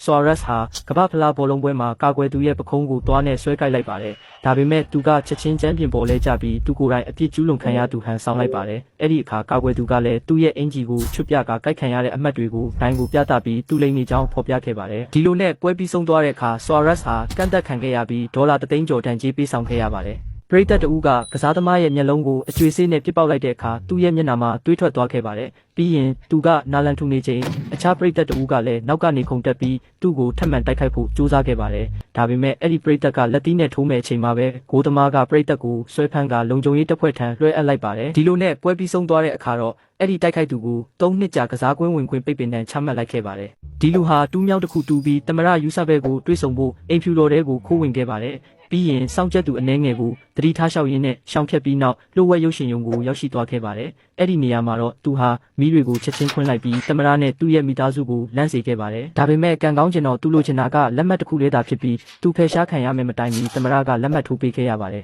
Suarez ဟာကမ္ဘာဖလားဘောလုံးပွဲမှာကာကွယ်သူရဲ့ပခုံးကိုသွားနဲ့ဆွဲကိုက်လိုက်ပါတယ်ဒါပေမဲ့သူကချက်ချင်းချမ်းပြင်ပေါ်လဲကျပြီးသူကိုယ်တိုင်အပြစ်ကျူးလွန်ခံရသူဟန်ဆောင်လိုက်ပါတယ်အဲ့ဒီအခါကာကွယ်သူကလည်းသူ့ရဲ့အင်ဂျီကိုချွတ်ပြကကိုက်ခံရတဲ့အမှတ်တွေကိုဒိုင်းကိုပြသပြီးသူ့လိမ့်နေကြောင်းဖော်ပြခဲ့ပါတယ်ဒီလိုနဲ့ပွဲပြီးဆုံးသွားတဲ့အခါ Suarez ဟာကန့်သက်ခံခဲ့ရပြီးဒေါ်လာ3သိန်းကျော်တန်ကြေးပေးဆောင်ခဲ့ရပါတယ်ပရိသတ်တဦးကကစားသမားရဲ့မျက်လုံးကိုအကျွေးဆေးနဲ့ပစ်ပေါက်လိုက်တဲ့အခါသူ့ရဲ့မျက်နှာမှာတွေးထွက်သွားခဲ့ပါတယ်ပြီးရင်သူကနာလန်ထူနေချိန်အခြားပရိသတ်တဦးကလည်းနောက်ကနေခုန်တက်ပြီးသူ့ကိုထပ်မံတိုက်ခိုက်ဖို့ကြိုးစားခဲ့ပါတယ်ဒါပေမဲ့အဲ့ဒီပရိသတ်ကလက်သီးနဲ့ထိုးမဲ့အချိန်မှာပဲဂိုးသမားကပရိသတ်ကိုဆွဲဖမ်းကလုံခြုံရေးတပ်ဖွဲ့ထံလွှဲအပ်လိုက်ပါတယ်ဒီလိုနဲ့ပွဲပြီးဆုံးသွားတဲ့အခါတော့အဲ့ဒီတိုက်ခိုက်သူကို3နှစ်ကြာကစားကွင်းဝင်ခွင့်ပိတ်ပင်တန်းချမှတ်လိုက်ခဲ့ပါတယ်ဒီလူဟာတူးမြောက်တစ်ခုတူးပြီးတမရယူဆဘဲကိုတွေးဆုံဖို့အိမ်ဖြူတော်တဲကိုခိုးဝင်ခဲ့ပါတယ်ပြီးရင်စောင့်ကြက်သူအနှဲငယ်ကိုတတိထားလျှောက်ရင်းနဲ့ရှောင်ဖြတ်ပြီးနောက်လှုပ်ဝက်ရုပ်ရှင်ရုံကိုရောက်ရှိသွားခဲ့ပါတယ်အဲ့ဒီနေရာမှာတော့သူဟာမိတွေကိုချက်ချင်းခွင်းလိုက်ပြီးတမရနဲ့သူ့ရဲ့မိသားစုကိုလန့်စေခဲ့ပါတယ်ဒါပေမဲ့ကံကောင်းကျင်တော့သူ့လိုချင်တာကလက်မှတ်တစ်ခုလေးသာဖြစ်ပြီးသူဖယ်ရှားခံရမယ်မတိုင်မီတမရကလက်မှတ်ထိုးပေးခဲ့ရပါတယ်